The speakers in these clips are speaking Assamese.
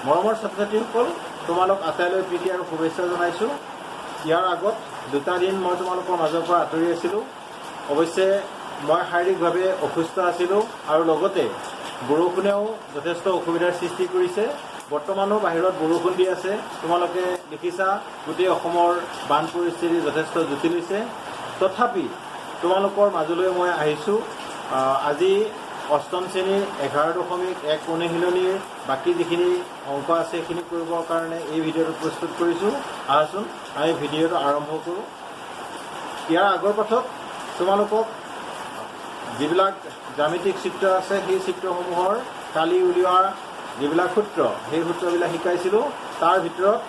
মৰমৰ ছাত্ৰ-ছাত্ৰীসকল, তোমালোক আটাইলৈ প্ৰীতি আৰু শুভেচ্ছা জনাইছোঁ। ইয়াৰ আগত দুটা দিন মই তোমালোকৰ মাজৰ পৰা আঁতৰি আছিলোঁ। অৱশ্যে মই শাৰীৰিকভাৱে অসুস্থ আছিলোঁ আৰু লগতে বৰষুণেও যথেষ্ট অসুবিধাৰ সৃষ্টি কৰিছে। বৰ্তমানো বাহিৰত বৰষুণ দি আছে। তোমালোকে দেখিছা গোটেই অসমৰ বান পৰিস্থিতি যথেষ্ট জটিল হৈছে। তথাপি তোমালোকৰ মাজলৈ মই আহিছোঁ। আজি অষ্টম শ্ৰেণীৰ 11.1 অনুশীলনীৰ বাকী যিখিনি অংক আছে সেইখিনি কৰিবৰ কাৰণে এই ভিডিঅ'টো প্ৰস্তুত কৰিছোঁ। আহাচোন আমি ভিডিঅ'টো আৰম্ভ কৰোঁ। ইয়াৰ আগৰ পাঠত তোমালোকক যিবিলাক জ্যামিতিক চিত্ৰ আছে সেই চিত্ৰসমূহৰ কালি উলিওৱা যিবিলাক সূত্ৰ সেই সূত্ৰবিলাক শিকাইছিলোঁ। তাৰ ভিতৰত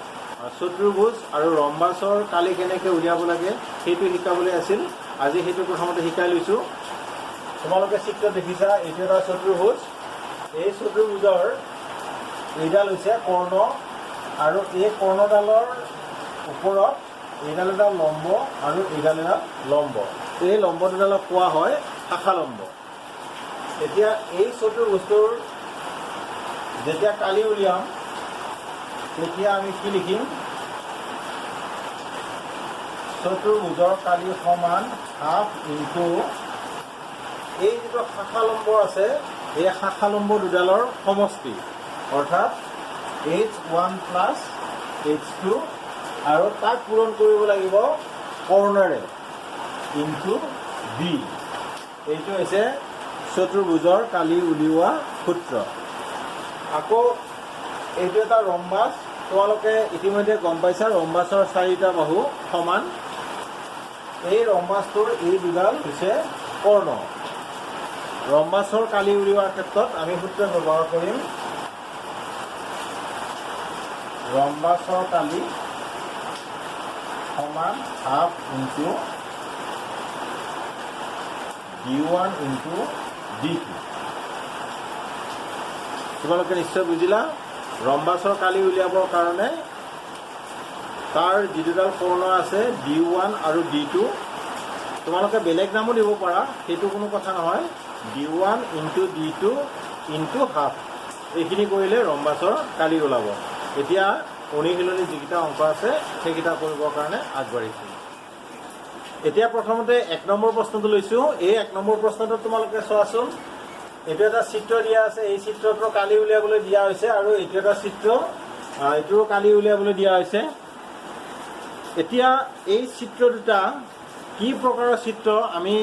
চতুৰ্ভুজ আৰু ৰম্বাছৰ কালি কেনেকৈ উলিয়াব লাগে সেইটো শিকাবলৈ আছিল। আজি সেইটো প্ৰথমতে শিকাই লৈছোঁ। তোমালোকে চিত্ৰ দেখিছা, এইটো এটা চতুৰ্ভুজ। এই চতুৰ্ভুজৰ এইডাল হৈছে কৰ্ণ আৰু এই কৰ্ণডালৰ ওপৰত এইডাল এটা লম্ব আৰু এইডাল এটা লম্ব। এই লম্ব দুডালক কোৱা হয় শাখালম্ব। এতিয়া এই চতুৰ্ভুজটোৰ যেতিয়া কালি উলিয়াম তেতিয়া আমি কি লিখিম? চতুৰ্ভুজৰ কালি সমান হাফ ইনটু এই যিটো শাখালম্ব আছে এই শাখালম্ব দুডালৰ সমষ্টি, অৰ্থাৎ h1 প্লাছ h2 আৰু তাক পূৰণ কৰিব লাগিব কৰ্ণৰে ইনটু b। এইটো হৈছে চতুৰ্ভুজৰ কালি উলিওৱা সূত্ৰ। আকৌ এইটো এটা ৰম্বাছ। তোমালোকে ইতিমধ্যে গম পাইছা ৰম্বাছৰ 4টা বাহু সমান। এই ৰম্বাছটোৰ এই দুডাল হৈছে কৰ্ণ। ৰম্বাছৰ কালি উলিওৱাৰ ক্ষেত্ৰত আমি সূত্ৰ ব্যৱহাৰ কৰিম ৰম্বাছৰ কালি সমান half into d1 into d2। তোমালোকে নিশ্চয় বুজিলা। ৰম্বাছৰ কালি উলিয়াবৰ কাৰণে তাৰ যি দুডাল কৰ্ণ আছে d1 আৰু d2, তোমালোকে বেলেগ নামো দিব পাৰা, সেইটো কোনো কথা নহয়। d1 into d2 into half, এইখিনি কৰিলে ৰম্বাছৰ কালি ওলাব। এতিয়া অনুশীলনী যিকেইটা অংক আছে সেইকেইটা কৰিবৰ কাৰণে আগবাঢ়িছোঁ। এতিয়া প্ৰথমতে 1 নম্বৰ প্ৰশ্নটো লৈছোঁ। এই 1 নম্বৰ প্ৰশ্নটোত তোমালোকে চোৱাচোন, এইটো এটা চিত্ৰ দিয়া আছে। এই চিত্ৰটো কালি উলিয়াবলৈ দিয়া হৈছে আৰু এইটো এটা চিত্ৰ, এইটোৰো কালি উলিয়াবলৈ দিয়া হৈছে। এতিয়া এই চিত্ৰ দুটা কি প্ৰকাৰৰ চিত্ৰ আমি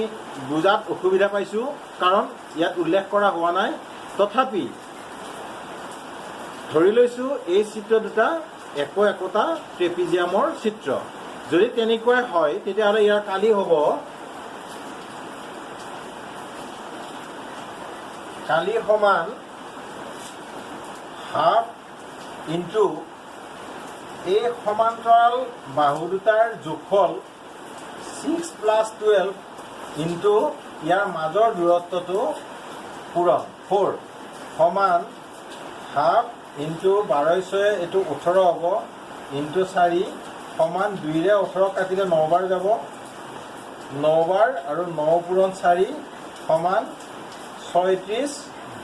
বুজাত অসুবিধা পাইছোঁ, কাৰণ ইয়াত উল্লেখ কৰা হোৱা নাই। তথাপি ধৰি লৈছোঁ এই চিত্ৰ দুটা একোটা ট্ৰেপিজিয়ামৰ চিত্ৰ। যদি তেনেকুৱাই হয় তেতিয়াহ'লে ইয়াৰ কালি হ'ব কালি সমান হাফ ইনটু এই সমান্তৰাল বাহু দুটাৰ যোগফল 6 প্লাছ 12 ইনটু ইয়াৰ মাজৰ দূৰত্বটো পূৰণ 4 সমান হাফ ইনটু 12 এইটো 18 হ'ব ইনটু 4 সমান 2ৰে 18 কাটিলে 9 বাৰ যাব, 9 বাৰ আৰু 9 পূৰণ 4 সমান 36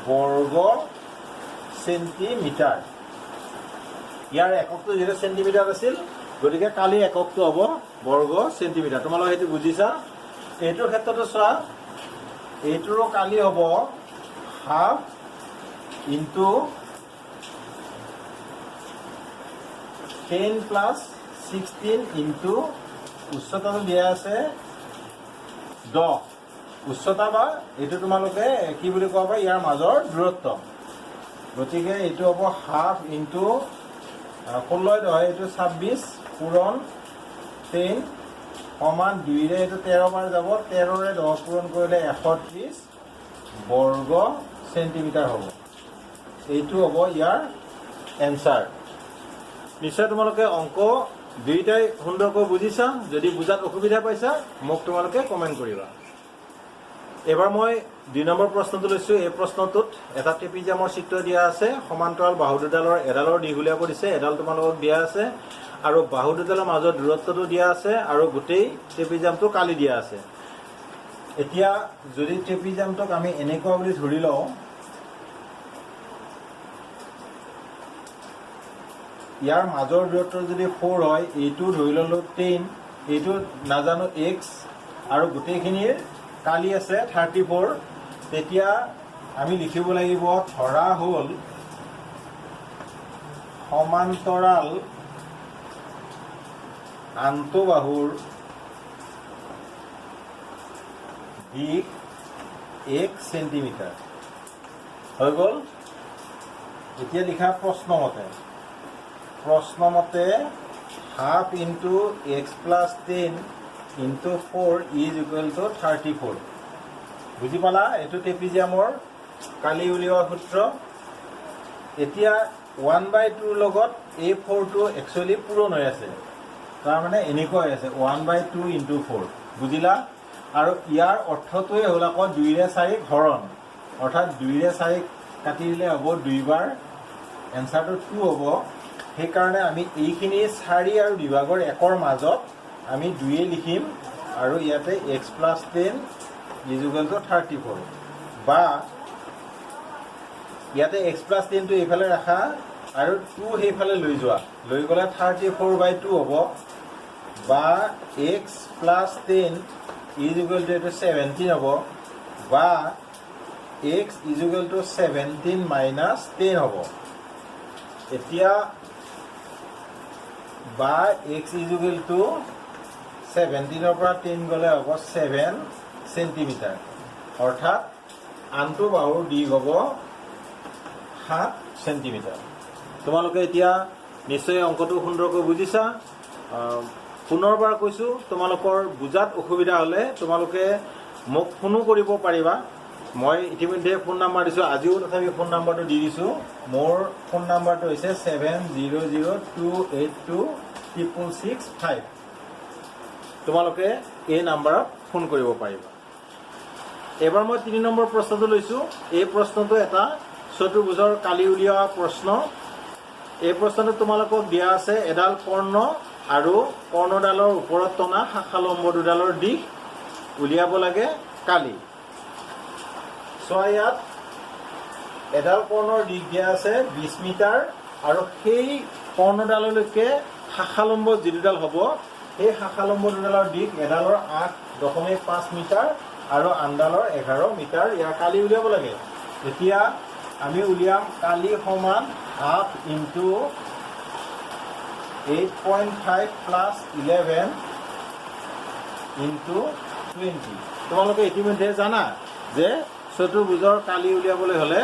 বৰ্গ চেণ্টিমিটাৰ। ইয়াৰ এককটো যিহেতু চেণ্টিমিটাৰ আছিল, গতিকে কালি এককটো হ'ব বৰ্গ চেণ্টিমিটাৰ। তোমালোকে সেইটো বুজিছা। এইটোৰ ক্ষেত্ৰতো চোৱা, এইটোৰো কালি হ'ব হাফ ইনটু 10 প্লাছ 16 ইনটু উচ্চতাটো দিয়া আছে 10। উচ্চতা বা এইটো তোমালোকে কি বুলি ক'ব পাৰা, ইয়াৰ মাজৰ দূৰত্ব। গতিকে এইটো হ'ব হাফ ইনটু 16 হয়, এইটো 26 পূৰণ 10 সমান 2ৰে এইটো 13 বাৰ যাব, 13ৰে 10 পূৰণ কৰিলে 130 বৰ্গ চেণ্টিমিটাৰ হ'ব। এইটো হ'ব ইয়াৰ এনচাৰ। নিশ্চয় তোমালোকে অংক দুইটাই সুন্দৰকৈ বুজিছা। যদি বুজাত অসুবিধা পাইছা মোক তোমালোকে কমেণ্ট কৰিবা। এবাৰ মই 2 নম্বৰ প্ৰশ্নটো লৈছোঁ। এই প্ৰশ্নটোত এটা ট্ৰেপিজিয়ামৰ চিত্ৰ দিয়া আছে। সমান্তৰাল বাহু দুডালৰ এডালৰ দীঘলীয়া কৰিছে, এডাল তোমালোকক দিয়া আছে আৰু বাহু দুডালৰ মাজৰ দূৰত্বটো দিয়া আছে আৰু গোটেই ট্ৰেপিজিয়ামটো কালি দিয়া আছে। এতিয়া যদি ট্ৰেপিজিয়ামটোক আমি এনেকুৱা বুলি ধৰি লওঁ, ইয়াৰ মাজৰ দূৰত্ব যদি 4 হয়, এইটো ধৰি ল'লো 10, এইটো নাজানো x, আৰু গোটেইখিনিৰ কালি আছে 34, তেতিয়া আমি লিখিব লাগিব ধৰা হ'ল সমান্তৰাল আন্তঃবাহুৰ দিশ 1 সেন্টিমিটাৰ হৈ গ'ল। এতিয়া লিখা প্ৰশ্নমতে half into x plus 10 into 4 is equal to 34। বুজি পালা? এইটো ট্ৰেপিজিয়ামৰ কালি উলিওৱা সূত্ৰ। এতিয়া 1/2 লগত এই 4টো একচুৱেলি পূৰণ হৈ আছে, তাৰমানে এনেকুৱা হৈ আছে 1/2 ইন্টু 4। বুজিলা? আৰু ইয়াৰ অৰ্থটোৱে হ'ল আকৌ 2ৰে 4 হৰণ, অৰ্থাৎ 2ৰে 4 কাটি দিলে হ'ব 2 বাৰ, এনচাৰটো 2 হ'ব। সেইকাৰণে আমি এইখিনি 4 আৰু বিভাগৰ 1ৰ মাজত আমি 2 লিখিম, আৰু ইয়াতে x plus 10 is equal to 34, বা ইয়াতে x প্লাছ 10টো এইফালে ৰাখা আৰু 2 সেইফালে লৈ যোৱা, লৈ গ'লে 34/2 হ'ব, বা x plus 10 is equal two এইটো 17 হ'ব, বা x is equal two 17 minus 10 হ'ব। এতিয়া বা x ইজ ইকুৱেল টু 17ৰ পৰা 10 গ'লে হ'ব 7 সেন্টিমিটাৰ, অৰ্থাৎ আন্তঃবাহুৰ দিশ হ'ব 7 সেন্টিমিটাৰ। তোমালোকে এতিয়া নিশ্চয় অংকটো সুন্দৰকৈ বুজিছা। পুনৰবাৰ কৈছোঁ, তোমালোকৰ বুজাত অসুবিধা হ'লে তোমালোকে মোক ফোনো কৰিব পাৰিবা। মই ইতিমধ্যে ফোন নাম্বাৰ দিছোঁ, আজিও তথাপি ফোন নাম্বাৰটো দি দিছোঁ। মোৰ ফোন নাম্বাৰটো হৈছে 7002826665। তোমালোকে এই নাম্বাৰত ফোন কৰিব পাৰিবা। এবাৰ মই 3 নম্বৰ প্ৰশ্নটো লৈছোঁ। এই প্ৰশ্নটো এটা চতুৰ্ভুজৰ কালি উলিওৱা প্ৰশ্ন। এই প্ৰশ্নটো তোমালোকক দিয়া আছে এডাল কৰ্ণ আৰু কৰ্ণডালৰ ওপৰত টনা শাখালম্ব দুডালৰ দিশ উলিয়াব লাগে কালি। চোৱা, ইয়াত এডাল কৰ্ণৰ দিশ দিয়া আছে 20 মিটাৰ, আৰু সেই কৰ্ণডাললৈকে শাখালম্ব যি দুডাল হ'ব, সেই শাখালম্ব দুডালৰ দিশ এডালৰ 8.5 মিটাৰ আৰু আনডালৰ 11 মিটাৰ। ইয়াৰ কালি উলিয়াব লাগে। এতিয়া আমি উলিয়াম কালি সমান হাফ ইন্টু 8.5 প্লাছ 11 ইন্টু 20। তোমালোকে ইতিমধ্যে জানা যে চতুৰ্ভুজৰ কালি উলিয়াবলৈ হ'লে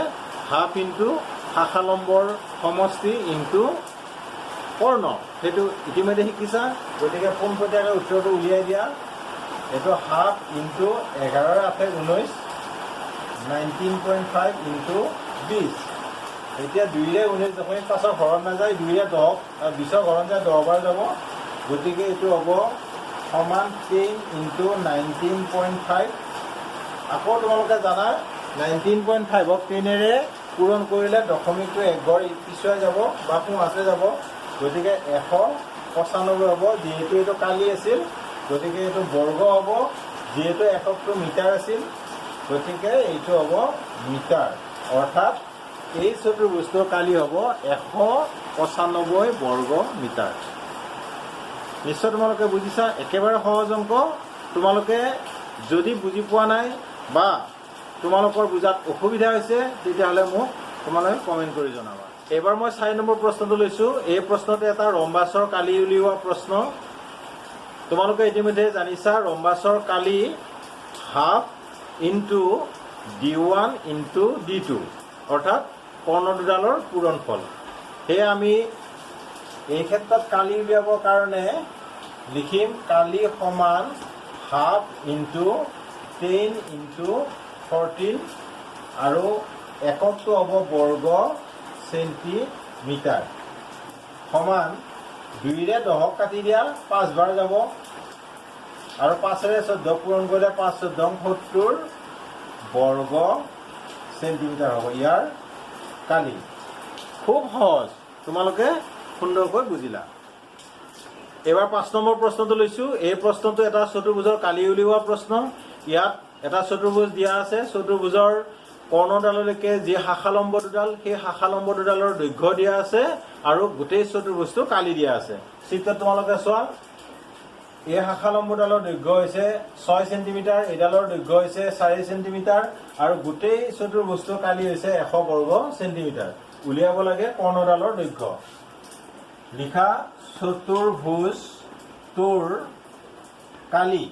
হাফ ইন্টু শাখালম্বৰ সমষ্টি ইন্টু কৰ্ণ, সেইটো ইতিমধ্যে শিকিছা। গতিকে পোনপটীয়াকৈ উত্তৰটো উলিয়াই দিয়া। এইটো হাফ ইন্টু 11 × 8 = 19, 19.5 ইন্টু 20। এতিয়া 2ৰে 19 5ৰ হৰণ নাযায়, 2ৰে 10, 20ৰ হৰণ যায় 10 বাৰ যাব। গতিকে এইটো হ'ব সমান 10 ইন্টু 19.5। আকৌ তোমালোকে জানা 19.5ক 10ৰে পূৰণ কৰিলে দশমিকটো 1 ঘৰ পিছুৱাই যাব বা সোঁহাতে যাব। গতিকে 195 হ'ব। যিহেতু এইটো কালি আছিল, গতিকে এইটো বৰ্গ হ'ব। যিহেতু এককটো মিটাৰ আছিল, গতিকে এইটো হ'ব মিটাৰ, অৰ্থাৎ এই চতুৰ্ভুজটোৰ কালি হ'ব 195 বৰ্গ মিটাৰ। নিশ্চয় তোমালোকে বুজিছা। একেবাৰে সহজ অংক। তোমালোকে যদি বুজি পোৱা নাই বা তোমালোকৰ বুজাত অসুবিধা হৈছে, তেতিয়াহ'লে মোক তোমালোকে কমেণ্ট কৰি জনাবা। এইবাৰ মই 4 নম্বৰ প্ৰশ্নটো লৈছোঁ। এই প্ৰশ্নটো এটা ৰম্বাছৰ কালি উলিওৱা প্ৰশ্ন। তোমালোকে ইতিমধ্যে জানিছা ৰম্বাছৰ কালি half into d1 into d2, অৰ্থাৎ কৰ্ণ দুডালৰ পূৰণফল। সেয়ে আমি এই ক্ষেত্ৰত কালি উলিয়াবৰ কাৰণে লিখিম কালি সমান হাফ ইন্টু 10 ইন্টু 14, আৰু এককটো হ'ব বৰ্গ সেন্টিমিটাৰ, সমান 2ৰে 10ক কাটি দিয়া 5 বাৰ যাব, আৰু 5ৰে 14 পূৰণ কৰিলে 5 × 14 = 70 বৰ্গ সেন্টিমিটাৰ হ'ব ইয়াৰ কালি। খুব সহজ, তোমালোকে সুন্দৰকৈ বুজিলা। এবাৰ 5 নম্বৰ প্ৰশ্নটো লৈছোঁ। এই প্ৰশ্নটো এটা চতুৰ্ভুজৰ কালি উলিওৱা প্ৰশ্ন। ইয়াত এটা চতুৰ্ভুজ দিয়া আছে। চতুৰ্ভুজৰ কৰ্ণডাললৈকে যি শাখালম্ব দুডাল, সেই শাখালম্ব দুডালৰ দৈৰ্ঘ্য দিয়া আছে আৰু গোটেই চতুৰ্ভুজটো কালি দিয়া আছে। চিত্ৰত তোমালোকে চোৱা, এই শাখালম্বডালৰ দৈৰ্ঘ্য হৈছে 6 চেণ্টিমিটাৰ, এইডালৰ দৈৰ্ঘ্য হৈছে 4 চেণ্টিমিটাৰ আৰু গোটেই চতুৰ্ভুজটো কালি হৈছে 100 বৰ্গ চেণ্টিমিটাৰ। উলিয়াব লাগে কৰ্ণডালৰ দৈৰ্ঘ্য। লিখা চতুৰ্ভুজটোৰ কালি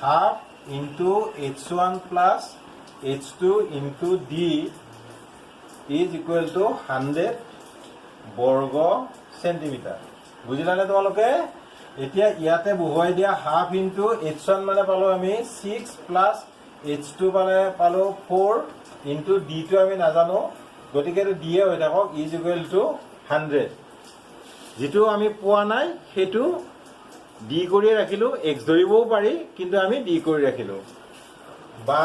half into h1 plus h2 into d is equal to 100 বৰ্গ চেণ্টিমিটাৰ। বুজিলানে তোমালোকে? এতিয়া ইয়াতে বহুৱাই দিয়া হাফ ইনটু h1 মানে পালো আমি 6 প্লাছ h2 মানে পালো 4 ইনটু ডিটো আমি নাজানো, গতিকে এইটো দিয়ে হৈ থাকক ইজ ইকুৱেল টু 100। যিটো আমি পোৱা নাই সেইটো ডি কৰিয়ে ৰাখিলো, এক্স ধৰিবও পাৰি কিন্তু আমি ডি কৰি ৰাখিলো। বা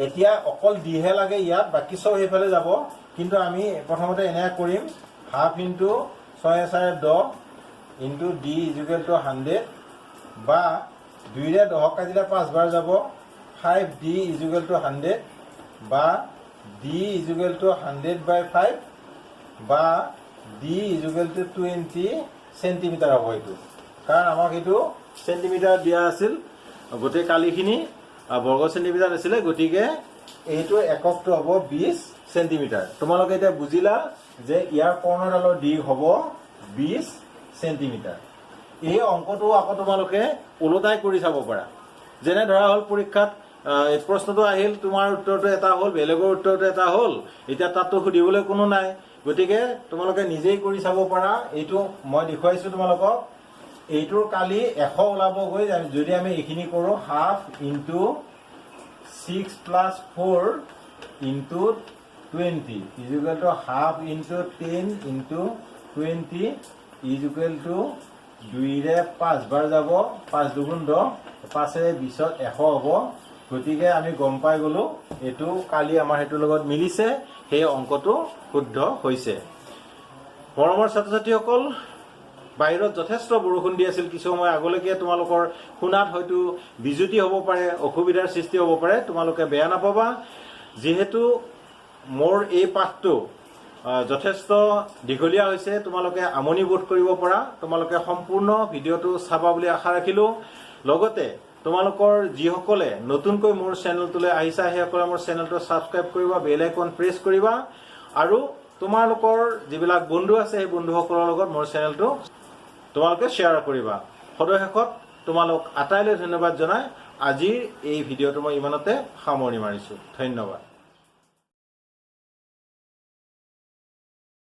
এতিয়া অকল ডিহে লাগে ইয়াত, বাকী চব সেইফালে যাব, কিন্তু আমি প্ৰথমতে এনেকৈ কৰিম half into 6 4 10 into D is equal to 100 বা 2ৰে 10ক কাটিলে 5 বাৰ যাব 5d ইজ ইকুৱেল টু 100 বা d ইজ ইকুৱেল টু 100/5 বা d is equal two 20 centimetre হ'ব। এইটো কাৰণ আমাক এইটো চেণ্টিমিটাৰ দিয়া আছিল, গোটেই কালিখিনি বৰ্গ চেণ্টিমিটাৰ আছিলে, গতিকে এইটো এককটো হ'ব 20 চেণ্টিমিটাৰ। তোমালোকে এতিয়া বুজিলা যে ইয়াৰ কৰ্ণডালৰ দিশ হ'ব 20 চেণ্টিমিটাৰ। এই অংকটো আকৌ তোমালোকে ওলোটাই কৰি চাব পাৰা। যেনে ধৰা হ'ল পৰীক্ষাত প্ৰশ্নটো আহিল, তোমাৰ উত্তৰটো এটা হ'ল, বেলেগৰ উত্তৰটো এটা হ'ল, এতিয়া তাততো সুধিবলৈ কোনো নাই, গতিকে তোমালোকে নিজেই কৰি চাব পাৰা। এইটো মই দেখুৱাইছো তোমালোকক। এইটোৰ কালি 100 ওলাব গৈ যদি আমি এইখিনি কৰোঁ half into 6 plus 4 into 20 is equal to half into 10 into 20 is equal to 2ৰে 5 বাৰ যাব, 5 দুগুণ 10, 5ৰে 20ত 100 হ'ব। গতিকে আমি গম পাই গ'লো এইটো কালি আমাৰ সেইটোৰ লগত মিলিছে, সেই অংকটো শুদ্ধ হৈছে। মৰমৰ ছাত্ৰ ছাত্ৰীসকল, বাহিৰত যথেষ্ট বৰষুণ দি আছিল কিছু সময় আগলৈকে। তোমালোকৰ শুনাত হয়তো বিজুতি হ'ব পাৰে, অসুবিধাৰ সৃষ্টি হ'ব পাৰে, তোমালোকে বেয়া নাপাবা। যিহেতু মোৰ এই পাঠটো যথেষ্ট দীঘলীয়া হৈছে, তোমালোকে আমনি বোধ কৰিব পৰা, তোমালোকে সম্পূৰ্ণ ভিডিঅ'টো চাবা বুলি আশা ৰাখিলোঁ। লগতে তোমালোকৰ যিসকলে নতুনকৈ মোৰ চেনেলটোলৈ আহিছা সেইসকলে মোৰ চেনেলটো ছাবস্ক্ৰাইব কৰিবা, বেল আইকন প্ৰেছ কৰিবা আৰু তোমালোকৰ যিবিলাক বন্ধু আছে সেই বন্ধুসকলৰ লগত মোৰ চেনেলটো তোমালোকে শ্বেয়াৰ কৰিবা। সদশেষত তোমালোক আটাইলৈ ধন্যবাদ জনাই আজিৰ এই ভিডিঅ'টো মই ইমানতে সামৰণি মাৰিছোঁ। ধন্যবাদ।